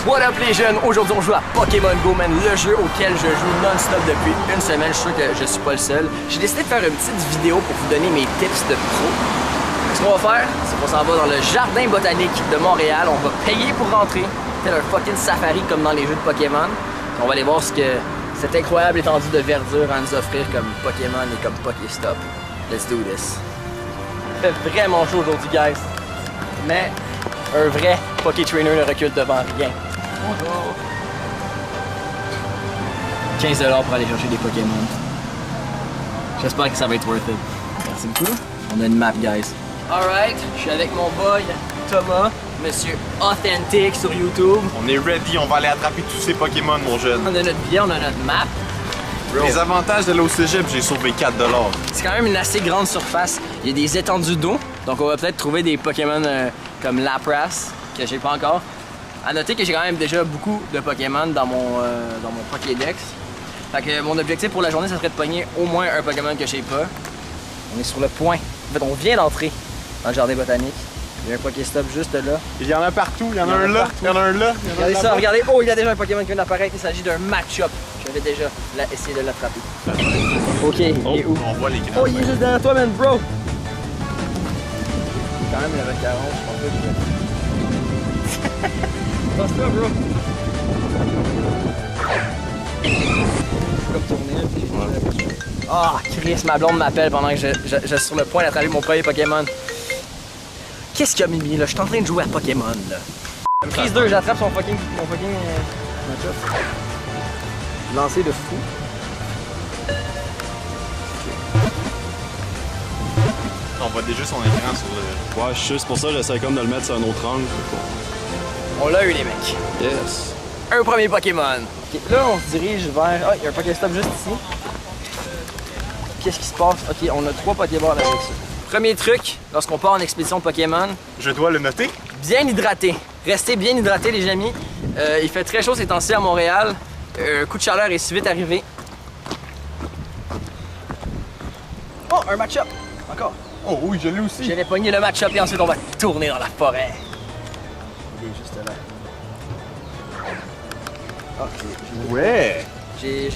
What up les jeunes, aujourd'hui on joue à Pokémon Go, man, le jeu auquel je joue non-stop depuis une semaine. Je suis sûr que je suis pas le seul. J'ai décidé de faire une petite vidéo pour vous donner mes tips de pro. Ce qu'on va faire, c'est qu'on s'en va dans le jardin botanique de Montréal. On va payer pour rentrer, tel un fucking safari comme dans les jeux de Pokémon. On va aller voir ce que cette incroyable étendue de verdure a à nous offrir comme Pokémon et comme Pokéstop. Let's do this. Il fait vraiment chaud aujourd'hui, guys. Mais un vrai Poké Trainer ne recule devant rien. Bonjour. 15 $ pour aller chercher des Pokémon. J'espère que ça va être worth it. Merci beaucoup. On a une map, guys. Alright, je suis avec mon boy Thomas, Monsieur Authentic sur YouTube. On est ready, on va aller attraper tous ces Pokémon, mon jeune. On a notre billet, on a notre map. Bro. Les avantages de l'eau cégep, j'ai sauvé 4 $. C'est quand même une assez grande surface. Il y a des étendues d'eau, donc on va peut-être trouver des Pokémon comme Lapras, que j'ai pas encore. À noter que j'ai quand même déjà beaucoup de Pokémon dans mon Pokédex. Fait que mon objectif pour la journée, ça serait de pogner au moins un Pokémon que j'ai pas. On est sur le point. En fait, on vient d'entrer dans le jardin botanique. Il y a un Pokéstop juste là. Il y en a partout, il y en a un là, il y en a un là. Regardez ça, regardez. Oh, il y a déjà un Pokémon qui vient d'apparaître. Il s'agit d'un match-up. Je vais déjà essayer de l'attraper. Ok, il est où? On voit les grains. Oh, il est juste derrière toi, man, bro! Quand même, level 40, je pense pas que je passe-toi, bro! Comme tourner, puis ah, Chris, ma blonde m'appelle pendant que je suis sur le point d'attraper mon premier Pokémon. Qu'est-ce qu'il y a, Mimi, là? Je suis en train de jouer à Pokémon, là. Prise 2, j'attrape mon fucking match-up. Lancé de fou. On voit déjà son écran sur le... Ouais, je sais, c'est pour ça que j'essaie comme de le mettre sur un autre angle. On l'a eu, les mecs. Yes. Un premier Pokémon. Okay, là, on se dirige vers... Ah, il y a un Pokéstop juste ici. Qu'est-ce qui se passe? Ok, on a 3 Pokéballs avec ça. Premier truc, lorsqu'on part en expédition Pokémon... Je dois le noter? Bien hydraté. Restez bien hydraté, les amis. Il fait très chaud ces temps-ci à Montréal. Un coup de chaleur est si vite arrivé. Oh, un match-up. Encore. Oh oui, je l'ai aussi. J'avais pogné le match-up et ensuite on va tourner dans la forêt. Il est juste là. Ok. Ouais. J'ai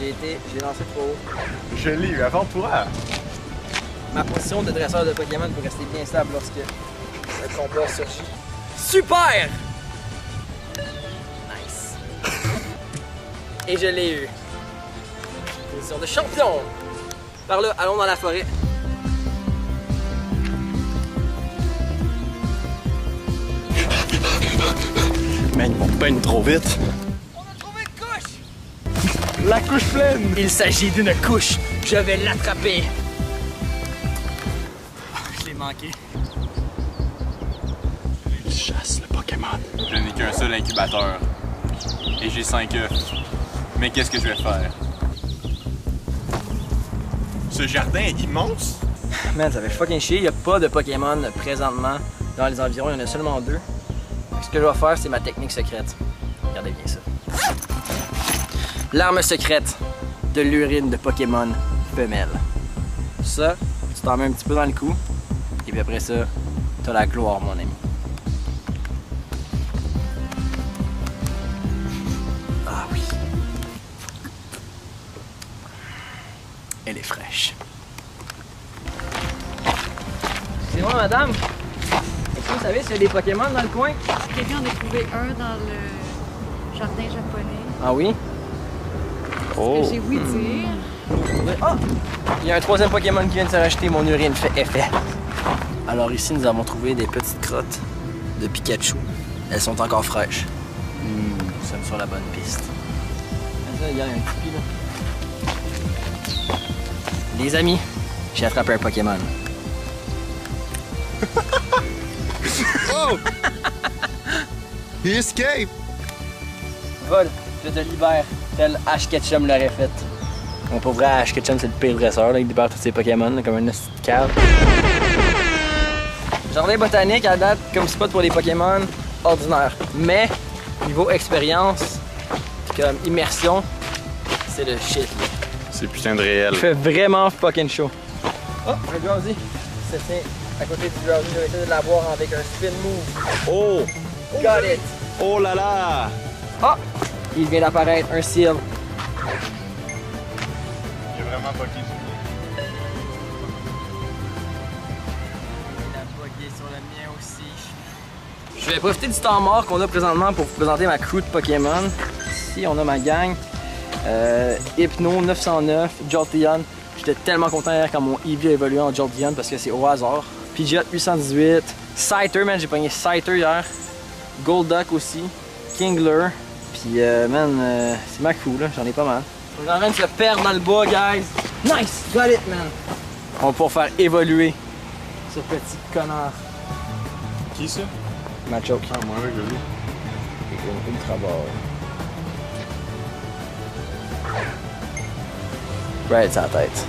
lancé trop haut. Je l'ai eu avant toi. Ma position de dresseur de Pokémon pour rester bien stable lorsque le combat surgit. Super! Nice. Et je l'ai eu. Position de champion. Par là, allons dans la forêt. Man, ils vont peindre trop vite. On a trouvé une couche! La couche pleine. Il s'agit d'une couche. Je vais l'attraper. Je l'ai manqué. Ils chassent le Pokémon. Je n'ai qu'un seul incubateur. Et j'ai 5 œufs. Mais qu'est-ce que je vais faire? Ce jardin est immense. Man, ça fait fucking chier. Il n'y a pas de Pokémon présentement dans les environs. Il y en a seulement 2. Ce que je vais faire, c'est ma technique secrète. Regardez bien ça. L'arme secrète de l'urine de Pokémon femelle. Ça, tu t'en mets un petit peu dans le cou. Et puis après ça, t'as la gloire, mon ami. Ah oui. Elle est fraîche. Excusez-moi, madame. Est-ce que vous savez s'il y a des Pokémon dans le coin? Quelqu'un en a trouvé un dans le jardin japonais. Ah oui? Oh. Que j'ai ouï dire. Ah! Il y a un 3e Pokémon qui vient de se rajouter, mon urine fait effet. Alors ici, nous avons trouvé des petites crottes de Pikachu. Elles sont encore fraîches. Nous sommes sur la bonne piste. Il y a un petit là. Les amis, j'ai attrapé un Pokémon. Oh! He escaped! Vol, je te libère, tel Ash Ketchum l'aurait fait. Mon pauvre Ash Ketchum, c'est le pire dresseur, là. Il libère tous ses Pokémon là, comme un petit cave. Jardin botanique à date comme spot pour les Pokémon ordinaires. Mais niveau expérience, comme immersion, c'est le shit. C'est putain de réel. Il fait vraiment fucking chaud. Oh, un Drowsy. C'est à côté du Drowsy, je vais essayer de l'avoir avec un spin move. Oh! Got it! Oh là là! Ah! Il vient d'apparaître un seal. Il est vraiment pas qui. Il a bugué sur le mien aussi. Je vais profiter du temps mort qu'on a présentement pour vous présenter ma crew de Pokémon. Ici, on a ma gang. Hypno 909, Jolteon. J'étais tellement content hier quand mon Eevee a évolué en Jolteon parce que c'est au hasard. Pidgeot 818. Scyther, man, j'ai pogné Scyther hier. Golduck aussi. Kingler. Puis, man, c'est ma crew, là. J'en ai pas mal. On est en train de se perdre dans le bas, guys. Nice! Got it, man! On va pouvoir faire évoluer ce petit connard. Qui ça? Machoke. Ah, moi, je l'ai vu. C'est une ultra barre. Right, c'est la tête.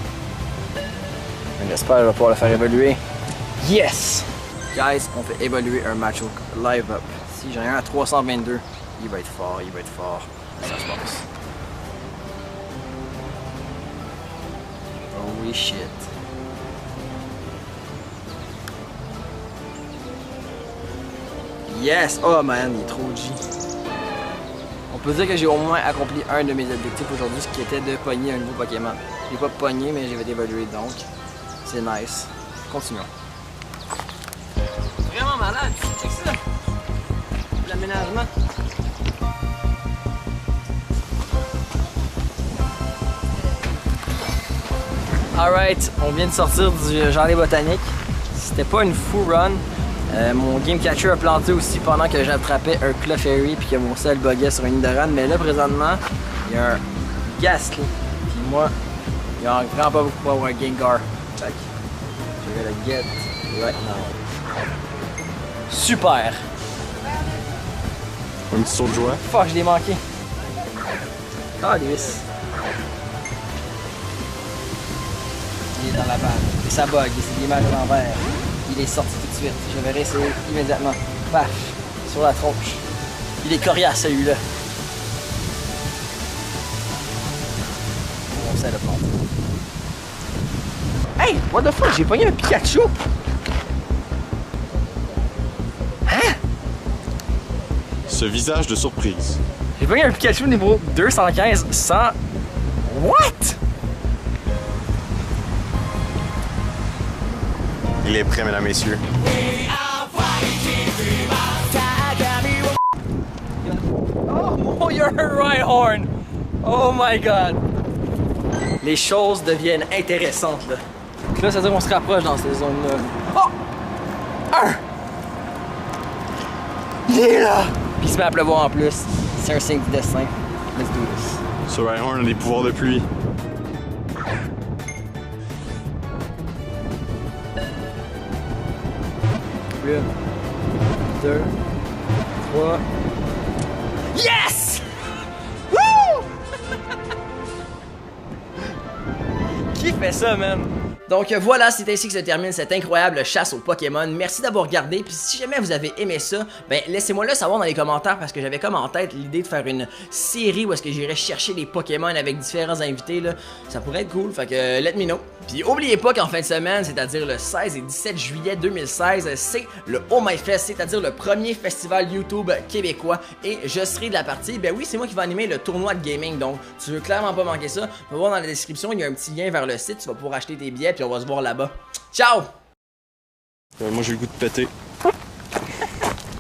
J'espère que je vais pouvoir le faire évoluer. Yes! Guys, on fait évoluer un Machoke live up. Si j'en ai un à 322, il va être fort, il va être fort. Ça se passe. Holy shit. Yes! Oh man, il est trop G. On peut dire que j'ai au moins accompli un de mes objectifs aujourd'hui, ce qui était de pogner un nouveau Pokémon. Je l'ai pas pogné, mais j'ai évolué donc. C'est nice. Continuons. Vraiment malade, check ça! L'aménagement. Alright, on vient de sortir du jardin botanique. C'était pas une full run. Mon game catcher a planté aussi pendant que j'attrapais un Clefairy puis que mon sel buguait sur une Nidoran. Mais là, présentement, il y a un Gastly. Puis moi, il y a vraiment pas beaucoup pour avoir un Gengar. Fait que je vais le get right now. Super! Un petit saut de joie. Fuck, je l'ai manqué. Calice. Il est dans la panne. Et ça bug, c'est l'image à l'envers. Il est sorti tout de suite. Je vais réessayer immédiatement. Paf! Sur la tronche. Il est coriace celui-là. On sait le prendre. Hey! What the fuck? J'ai pogné un Pikachu! Hein? Ce visage de surprise. J'ai pogné un Pikachu niveau 215 sans... What? Il est prêt, mesdames, messieurs. Oh, you're a Rhyhorn! Oh my god! Les choses deviennent intéressantes là. Donc là, ça veut dire qu'on se rapproche dans ces zones-là. Oh! Un! Il est là! Puis il se met à pleuvoir en plus. C'est un signe du destin. Let's do this. Ce Rhyhorn a des pouvoirs de pluie. Une, deux, trois. Yes! Woo! Qui fait ça, man? Donc voilà, c'est ainsi que se termine cette incroyable chasse aux Pokémon. Merci d'avoir regardé, puis si jamais vous avez aimé ça, ben laissez-moi le savoir dans les commentaires parce que j'avais comme en tête l'idée de faire une série où est-ce que j'irais chercher les Pokémon avec différents invités là. Ça pourrait être cool, fait que let me know. Puis oubliez pas qu'en fin de semaine, c'est-à-dire le 16 et 17 juillet 2016, c'est le Oh My Fest, c'est-à-dire le premier festival YouTube québécois et je serai de la partie. Ben oui, c'est moi qui vais animer le tournoi de gaming, donc tu veux clairement pas manquer ça. Va voir dans la description, il y a un petit lien vers le site, tu vas pouvoir acheter tes billets puis on va se voir là-bas. Ciao! Moi, j'ai le goût de péter.